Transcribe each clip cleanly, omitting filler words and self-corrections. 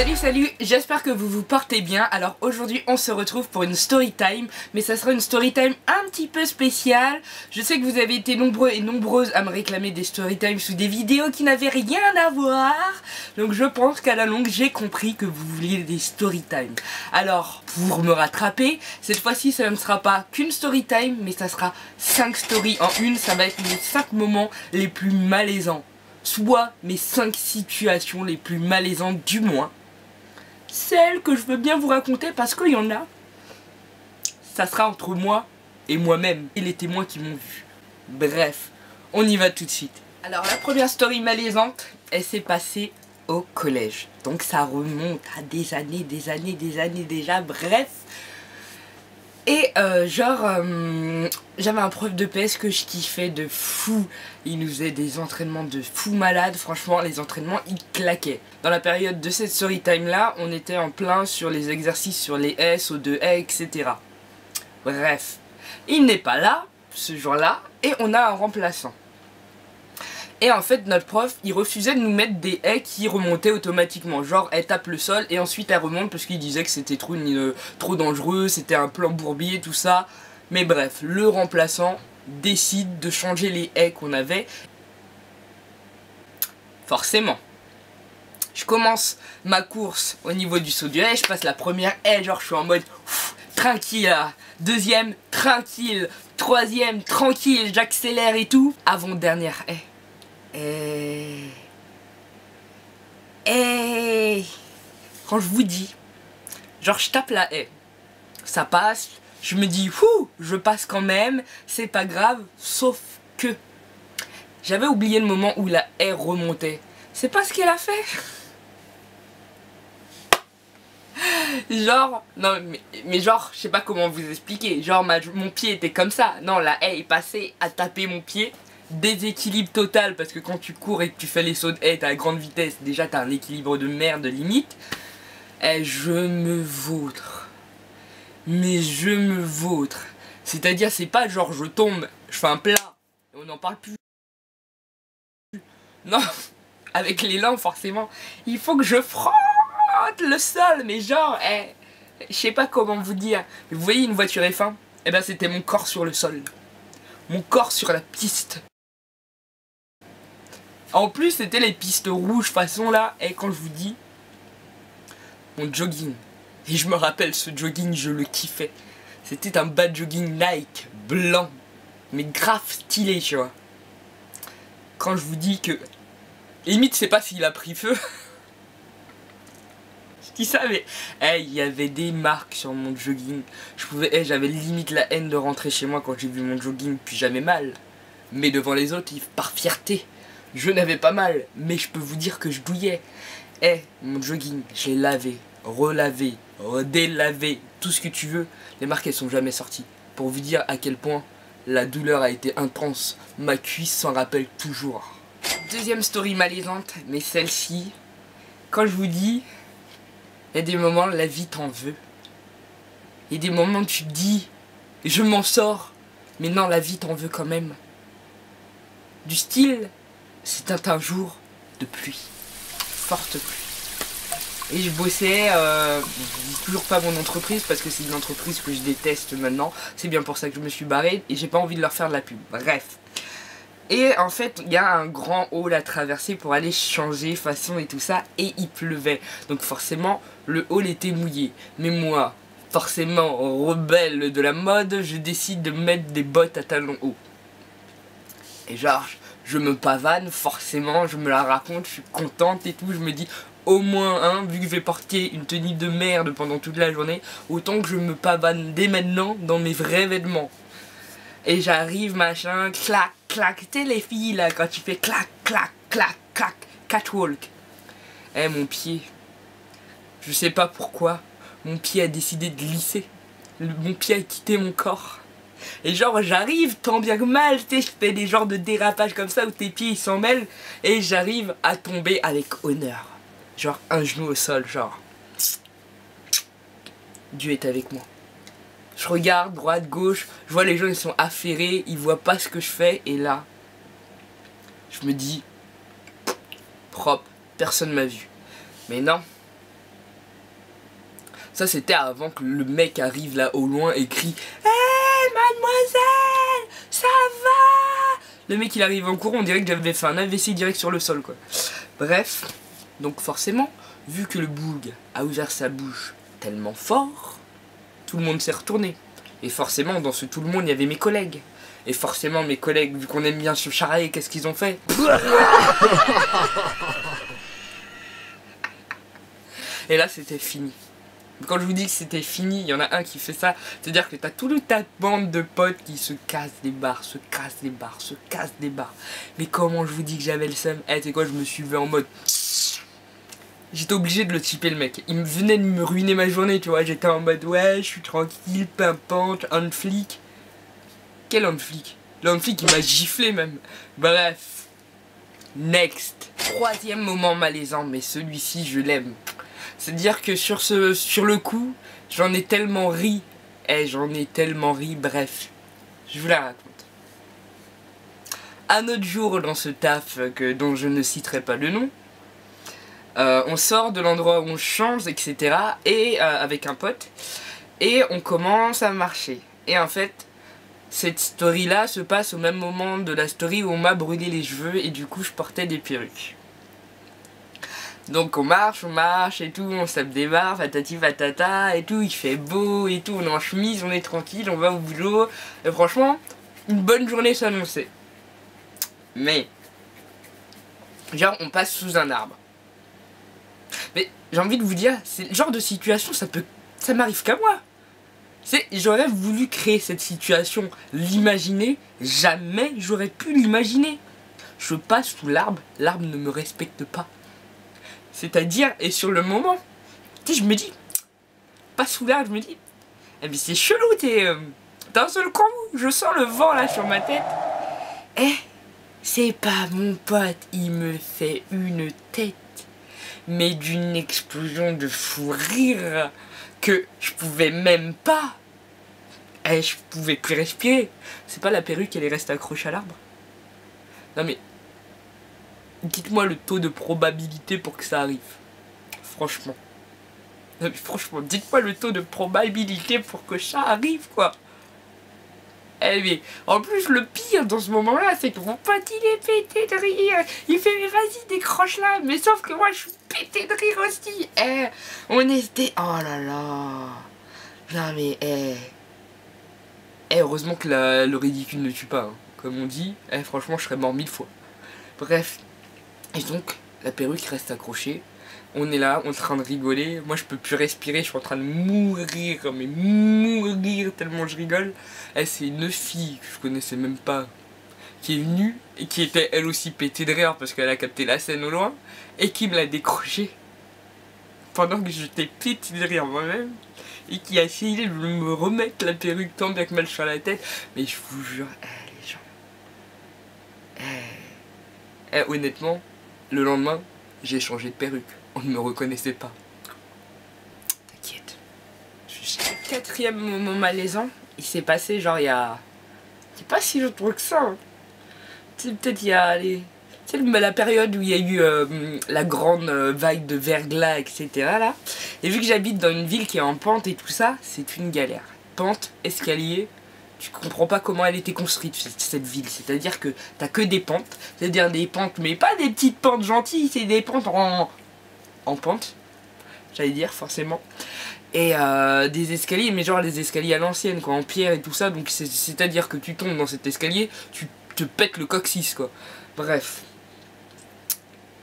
Salut, j'espère que vous vous portez bien. Alors aujourd'hui on se retrouve pour une story time, mais ça sera une story time un petit peu spéciale. Je sais que vous avez été nombreux et nombreuses à me réclamer des story time sous des vidéos qui n'avaient rien à voir. Donc je pense qu'à la longue j'ai compris que vous vouliez des story time. Alors pour me rattraper, cette fois-ci ça ne sera pas qu'une story time, mais ça sera 5 stories en une. Ça va être les 5 moments les plus malaisants, soit mes 5 situations les plus malaisantes, du moins celles que je veux bien vous raconter, parce qu'il y en a. Ça sera entre moi et moi-même et les témoins qui m'ont vu. Bref, on y va tout de suite. Alors la première story malaisante, elle s'est passée au collège. Donc ça remonte à des années déjà, bref. Et j'avais un prof de PS que je kiffais de fou. Il nous faisait des entraînements de fou malade. Franchement, les entraînements, ils claquaient. Dans la période de cette story time là, on était en plein sur les exercices sur les S, O2A, etc. Bref, il n'est pas là ce jour-là et on a un remplaçant. Et en fait, notre prof, il refusait de nous mettre des haies qui remontaient automatiquement. Genre, elle tape le sol et ensuite elle remonte parce qu'il disait que c'était trop dangereux, c'était un plan bourbier, tout ça. Mais bref, le remplaçant décide de changer les haies qu'on avait. Forcément. Je commence ma course au niveau du saut du haie, je passe la première haie, genre je suis en mode tranquille là. Deuxième, tranquille. Troisième, tranquille, j'accélère et tout. Avant-dernière haie. Quand je vous dis, genre je tape la haie, ça passe, je me dis je passe quand même, c'est pas grave, sauf que j'avais oublié le moment où la haie remontait. C'est pas ce qu'elle a fait. Genre, non mais genre, je sais pas comment vous expliquer, genre mon pied était comme ça, non, la haie est passée à taper mon pied. Déséquilibre total, parce que quand tu cours et que tu fais les sauts de haie à grande vitesse, déjà t'as un équilibre de merde limite. Et je me vautre. Mais je me vautre. C'est-à-dire, c'est pas genre je tombe, je fais un plat et on n'en parle plus. Non, avec l'élan forcément, il faut que je frotte le sol, mais genre, je sais pas comment vous dire. Vous voyez une voiture F1? Eh ben c'était mon corps sur le sol. Mon corps sur la piste. En plus, c'était les pistes rouges façon là, et quand je vous dis, mon jogging, et je me rappelle ce jogging, je le kiffais. C'était un bas jogging Nike, blanc, mais grave stylé, tu vois. Quand je vous dis que, limite, c'est pas s'il a pris feu. Je dis ça, mais, il y avait des marques sur mon jogging. J'avais limite la haine de rentrer chez moi quand j'ai vu mon jogging, puis j'avais mal. Mais devant les autres, par fierté. Je n'avais pas mal, mais je peux vous dire que je douillais. Mon jogging, je l'ai lavé, relavé, redélavé, tout ce que tu veux. Les marques, elles sont jamais sorties. Pour vous dire à quel point la douleur a été intense. Ma cuisse s'en rappelle toujours. Deuxième story malaisante, mais celle-ci, quand je vous dis, il y a des moments, la vie t'en veut. Il y a des moments où tu te dis, je m'en sors, mais non, la vie t'en veut quand même. Du style, c'était un jour de pluie, forte pluie. Et je bossais, je dis toujours pas mon entreprise parce que c'est une entreprise que je déteste maintenant. C'est bien pour ça que je me suis barré et j'ai pas envie de leur faire de la pub. Bref. Et en fait, il y a un grand hall à traverser pour aller changer façon et tout ça. Et il pleuvait. Donc forcément, le hall était mouillé. Mais moi, forcément rebelle de la mode, je décide de mettre des bottes à talons hauts. Et genre, je me pavane, forcément, je me la raconte, je suis contente et tout, je me dis au moins, vu que je vais porter une tenue de merde pendant toute la journée, autant que je me pavane dès maintenant dans mes vrais vêtements. Et j'arrive, machin, clac, clac, tu sais les filles là, quand tu fais clac, clac, clac, clac, catwalk. Mon pied, je sais pas pourquoi, mon pied a décidé de glisser, mon pied a quitté mon corps. Et genre j'arrive tant bien que mal, tu sais, je fais des genres de dérapages comme ça où tes pieds ils s'en mêlent. Et j'arrive à tomber avec honneur. Genre un genou au sol, genre Dieu est avec moi. Je regarde droite, gauche, je vois les gens ils sont affairés, ils voient pas ce que je fais. Et là, je me dis, propre, personne m'a vu. Mais non, Ça c'était avant que le mec arrive là au loin et crie hey, mademoiselle, ça va? Le mec il arrive en courant, on dirait que j'avais fait un AVC direct sur le sol quoi. Bref, donc forcément, vu que le boug a ouvert sa bouche tellement fort, tout le monde s'est retourné. Et forcément, dans ce tout le monde, il y avait mes collègues. Et forcément, mes collègues, vu qu'on aime bien se charrier, qu'est-ce qu'ils ont fait? Et là, c'était fini. Quand je vous dis que c'était fini, il y en a un qui fait ça. C'est-à-dire que t'as toute ta bande de potes qui se cassent des barres, se cassent des barres, se cassent des barres. Mais comment je vous dis que j'avais le seum? Eh, tu sais quoi, je me suis vu en mode... J'étais obligé de le typer le mec. Il venait de me ruiner ma journée, tu vois. J'étais en mode ouais, je suis tranquille, pimpante, un flic. Quel homme flic? L'homme flic il m'a giflé même. Bref. Next. Troisième moment malaisant, mais celui-ci je l'aime. C'est-à-dire que sur le coup, j'en ai tellement ri. J'en ai tellement ri, bref. Je vous la raconte. Un autre jour dans ce taf dont je ne citerai pas le nom. On sort de l'endroit où on change, etc. Et avec un pote. Et on commence à marcher. Et en fait, cette story là se passe au même moment de la story où on m'a brûlé les cheveux. Et du coup je portais des perruques. Donc on marche et tout, on se tape des barres, patati patata et tout, il fait beau et tout, on est en chemise, on est tranquille, on va au boulot. Et franchement, une bonne journée s'annonçait. Mais, genre on passe sous un arbre. Mais j'ai envie de vous dire, c'est le genre de situation, ça m'arrive qu'à moi. J'aurais voulu créer cette situation, l'imaginer, jamais j'aurais pu l'imaginer. Je passe sous l'arbre, l'arbre ne me respecte pas. C'est-à-dire, et sur le moment, tu sais, je me dis, pas sous l'arbre, je me dis, eh bien c'est chelou, d'un seul coup, je sens le vent là sur ma tête. C'est pas mon pote, il me fait une tête, mais d'une explosion de fou rire que je pouvais même pas. Je pouvais plus respirer. C'est pas la perruque, elle est restée accrochée à l'arbre. Non mais, dites-moi le taux de probabilité pour que ça arrive. Franchement. Non mais franchement, dites-moi le taux de probabilité pour que ça arrive quoi. Mais en plus le pire dans ce moment-là, c'est que mon pote il est pété de rire. Il fait mais vas-y décroche là. Mais sauf que moi je suis pété de rire aussi. On était... Oh là là. Non mais heureusement que le ridicule ne tue pas, hein. Comme on dit, franchement je serais mort 1000 fois. Bref. Et donc, la perruque reste accrochée. On est là, on est en train de rigoler. Moi, je peux plus respirer, je suis en train de mourir, mais mourir tellement je rigole. C'est une fille que je connaissais même pas, qui est venue et qui était elle aussi pétée de rire parce qu'elle a capté la scène au loin et qui me l'a décroché pendant que j'étais pété de rire moi-même et qui a essayé de me remettre la perruque tant bien que mal sur la tête. Mais je vous jure, les gens, honnêtement, le lendemain, j'ai changé de perruque. On ne me reconnaissait pas. T'inquiète. Le quatrième moment malaisant, il s'est passé genre il y a... C'est pas si longtemps que ça. Hein. Peut-être il y a... C'est la période où il y a eu la grande vague de verglas, etc. Là. Et vu que j'habite dans une ville qui est en pente et tout ça, c'est une galère. Pente, escalier... Tu comprends pas comment elle était construite cette ville, c'est-à-dire que t'as que des pentes, c'est-à-dire des pentes, mais pas des petites pentes gentilles, c'est des pentes en pente, j'allais dire forcément, et des escaliers, mais genre les escaliers à l'ancienne quoi, en pierre et tout ça, donc c'est-à-dire que tu tombes dans cet escalier, tu te pètes le coccyx quoi, bref,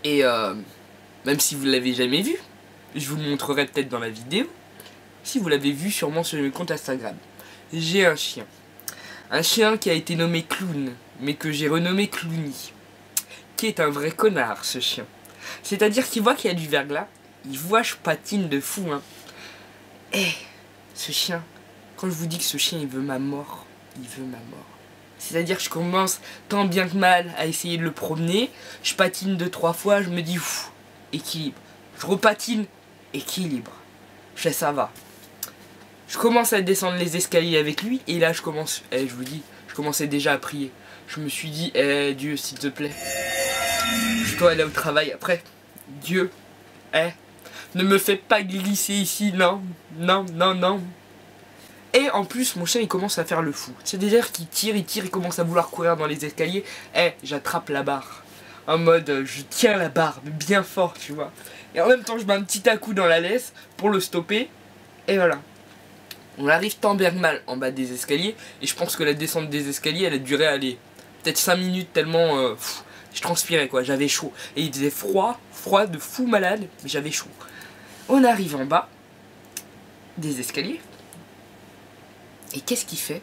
et même si vous l'avez jamais vu, je vous le montrerai peut-être dans la vidéo, si vous l'avez vu sûrement sur le compte Instagram, j'ai un chien. Un chien qui a été nommé Clown, mais que j'ai renommé Clowny. Qui est un vrai connard, ce chien. C'est-à-dire qu'il voit qu'il y a du verglas, il voit je patine de fou, hein. Ce chien, quand je vous dis que ce chien, il veut ma mort, il veut ma mort. C'est-à-dire que je commence tant bien que mal à essayer de le promener, je patine 2-3 fois, je me dis, ouf, équilibre. Je repatine, équilibre. Je fais ça va. Je commence à descendre les escaliers avec lui et là je commence, je vous dis, je commençais déjà à prier. Je me suis dit, Dieu s'il te plaît, je dois aller au travail après. Dieu, Ne me fais pas glisser ici, non, non, non, non. Et en plus, mon chien, il commence à faire le fou. C'est-à-dire qu'il tire, il commence à vouloir courir dans les escaliers. Eh, j'attrape la barre. En mode, je tiens la barre, mais bien fort, tu vois. Et en même temps, je mets un petit à-coup dans la laisse pour le stopper. Et voilà. On arrive tant bien que mal en bas des escaliers. Et je pense que la descente des escaliers, elle a duré, allez, peut-être 5 minutes tellement... je transpirais, quoi, j'avais chaud. Et il faisait froid de fou malade, mais j'avais chaud. On arrive en bas des escaliers. Et qu'est-ce qu'il fait?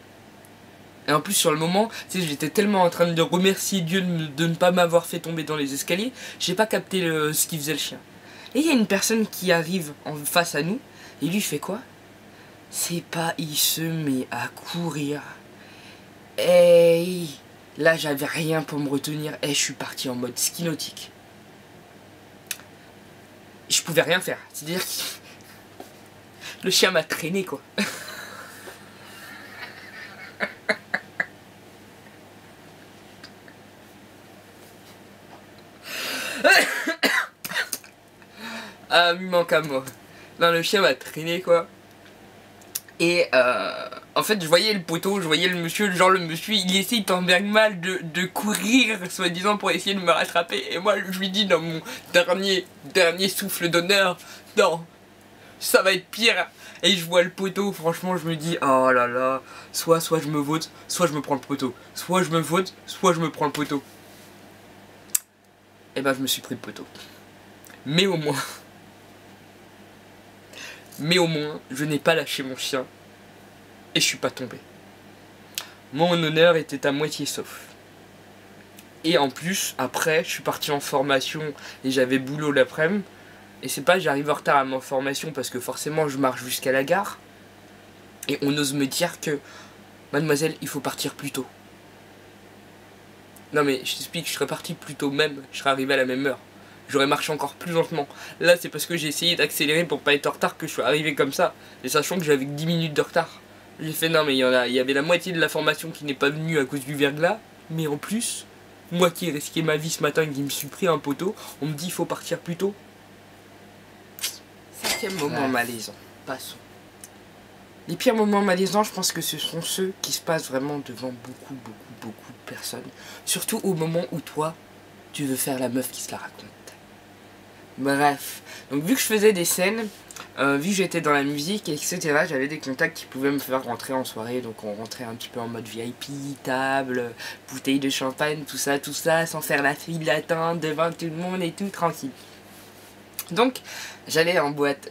Et en plus sur le moment, tu sais, j'étais tellement en train de remercier Dieu de ne pas m'avoir fait tomber dans les escaliers, j'ai pas capté ce qu'il faisait le chien. Et il y a une personne qui arrive en face à nous, et lui fait quoi? C'est pas, il se met à courir. Et là j'avais rien pour me retenir, et je suis parti en mode ski nautique. Je pouvais rien faire, c'est-à-dire que le chien m'a traîné quoi. Ah, il manque à moi. Non, le chien m'a traîné quoi. Et en fait, je voyais le poteau, je voyais le monsieur, genre le monsieur, il essaye tant bien que mal de courir, soi-disant pour essayer de me rattraper. Et moi, je lui dis dans mon dernier souffle d'honneur, non, ça va être pire. Et je vois le poteau, franchement, je me dis, oh là là, soit je me vote, soit je me prends le poteau. Soit je me vote, soit je me prends le poteau. Et ben, je me suis pris le poteau. Mais au moins... je n'ai pas lâché mon chien et je suis pas tombé. Mon honneur était à moitié sauf. Et en plus, après, je suis parti en formation et j'avais boulot l'après-midi. Et c'est pas j'arrive en retard à ma formation parce que forcément je marche jusqu'à la gare. Et on ose me dire que, mademoiselle, il faut partir plus tôt. Non mais je t'explique, je serais parti plus tôt même, je serais arrivé à la même heure. J'aurais marché encore plus lentement. Là, c'est parce que j'ai essayé d'accélérer pour pas être en retard que je suis arrivé comme ça. Et sachant que j'avais que 10 minutes de retard. J'ai fait non, mais il y avait la moitié de la formation qui n'est pas venue à cause du verglas. Mais en plus, moi qui ai risqué ma vie ce matin et qui me suis pris un poteau, on me dit il faut partir plus tôt. 5e moment malaisant. Passons. Les pires moments malaisants, je pense que ce sont ceux qui se passent vraiment devant beaucoup de personnes. Surtout au moment où toi, tu veux faire la meuf qui se la raconte. Bref, donc vu que je faisais des scènes, vu que j'étais dans la musique, etc., j'avais des contacts qui pouvaient me faire rentrer en soirée. Donc on rentrait un petit peu en mode VIP, table, bouteille de champagne, tout ça, sans faire la file d'attente devant tout le monde et tout, tranquille. Donc j'allais en boîte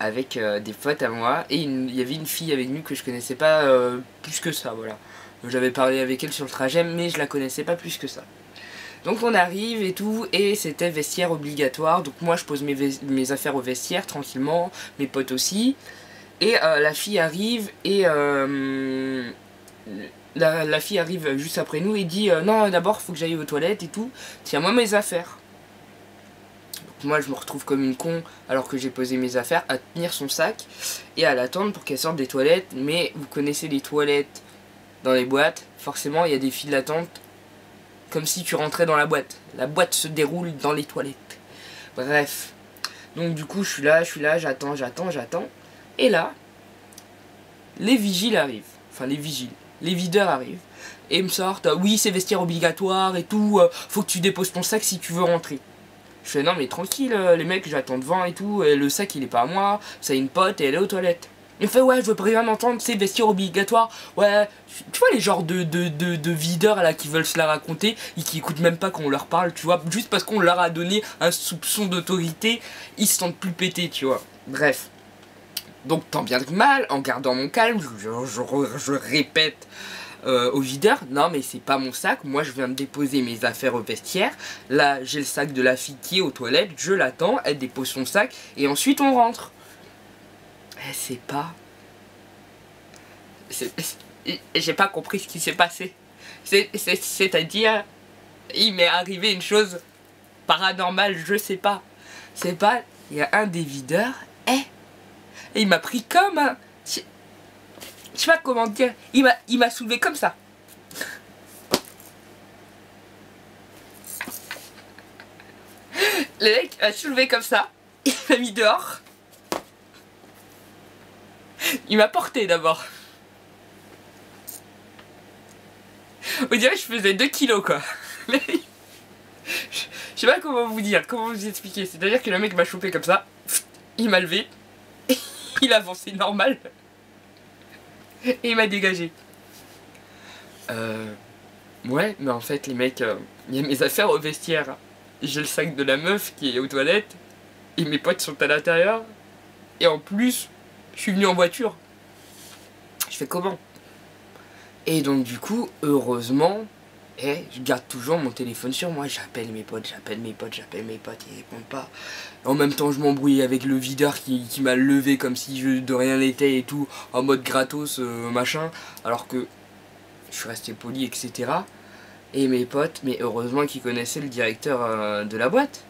avec des potes à moi, et il y avait une fille avec nous que je connaissais pas plus que ça, voilà. J'avais parlé avec elle sur le trajet, mais je la connaissais pas plus que ça. Donc on arrive et tout, et c'était vestiaire obligatoire. Donc moi je pose mes affaires au vestiaire tranquillement, mes potes aussi. Et la fille arrive, et la fille arrive juste après nous et dit non, d'abord faut que j'aille aux toilettes et tout, tiens-moi mes affaires. Donc moi je me retrouve comme une con alors que j'ai posé mes affaires, à tenir son sac et à l'attendre pour qu'elle sorte des toilettes. Mais vous connaissez les toilettes dans les boîtes, forcément il y a des files d'attente. Comme si tu rentrais dans la boîte. La boîte se déroule dans les toilettes. Bref. Donc du coup, je suis là, j'attends. Et là, les vigiles arrivent. Enfin, les vigiles. Les videurs arrivent. Et me sortent, oui, c'est vestiaire obligatoire et tout. Faut que tu déposes ton sac si tu veux rentrer. Je fais, non mais tranquille, les mecs, j'attends devant et tout. Et le sac, il est pas à moi. Ça a une pote et elle est aux toilettes. Il me fait, ouais, je veux rien entendre, c'est vestiaire obligatoire. Ouais, tu vois les genres de videurs là qui veulent se la raconter et qui écoutent même pas quand on leur parle, tu vois. Juste parce qu'on leur a donné un soupçon d'autorité, ils se sentent plus pétés, tu vois. Bref. Donc tant bien que mal, en gardant mon calme, je répète au videur, non mais c'est pas mon sac, moi je viens de déposer mes affaires au vestiaire. Là, j'ai le sac de la fille qui est aux toilettes, je l'attends, elle dépose son sac et ensuite on rentre. C'est pas... J'ai pas compris ce qui s'est passé. C'est-à-dire, il m'est arrivé une chose paranormale, je sais pas. C'est pas, il y a un des videurs, et il m'a pris comme un... Je sais pas comment dire, il m'a soulevé comme ça. Le mec m'a soulevé comme ça. m'a mis dehors. Il m'a porté d'abord. On dirait que je faisais 2 kilos quoi. Mais je sais pas comment vous dire, comment vous expliquer. C'est-à-dire que le mec m'a chopé comme ça. Il m'a levé. Il a avancé normal. Et il m'a dégagé. Ouais, mais en fait les mecs, il y a mes affaires au vestiaire. J'ai le sac de la meuf qui est aux toilettes. Et mes potes sont à l'intérieur. Et en plus, je suis venu en voiture. Je fais comment? Et donc du coup, heureusement, je garde toujours mon téléphone sur moi. J'appelle mes potes, ils répondent pas. En même temps, je m'embrouille avec le videur qui m'a levé comme si je de rien n'était et tout, en mode gratos, machin. Alors que je suis resté poli, etc. Et mes potes, mais heureusement qu'ils connaissaient le directeur de la boîte.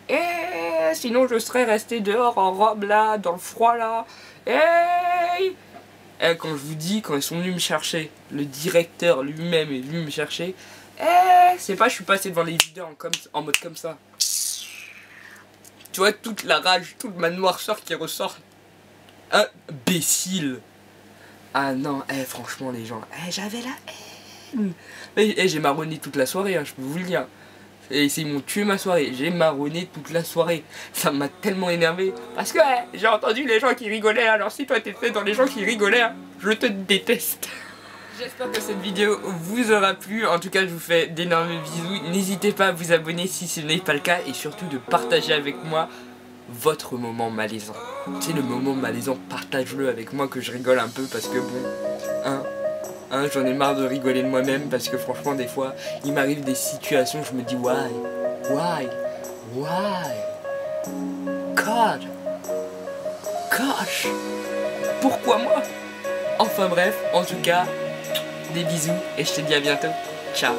Et sinon je serais resté dehors en robe là, dans le froid là. Et quand je vous dis, quand ils sont venus me chercher, le directeur lui-même est venu me chercher. C'est pas, je suis passé devant les videurs en mode comme ça. Tu vois toute la rage, toute ma noirceur qui ressort. Imbécile. Ah non, franchement les gens, j'avais la haine. J'ai marronné toute la soirée, hein, je peux vous le dire. Et ils m'ont tué ma soirée, j'ai marronné toute la soirée. Ça m'a tellement énervé. Parce que j'ai entendu les gens qui rigolaient. Alors si toi t'étais dans les gens qui rigolaient, je te déteste. J'espère que cette vidéo vous aura plu. En tout cas je vous fais d'énormes bisous. N'hésitez pas à vous abonner si ce n'est pas le cas. Et surtout de partager avec moi votre moment malaisant. C'est le moment malaisant, partage-le avec moi que je rigole un peu. Parce que bon, j'en ai marre de rigoler de moi-même parce que franchement des fois il m'arrive des situations, je me dis why, God, gosh, pourquoi moi? Enfin bref, en tout cas, des bisous et je te dis à bientôt, ciao.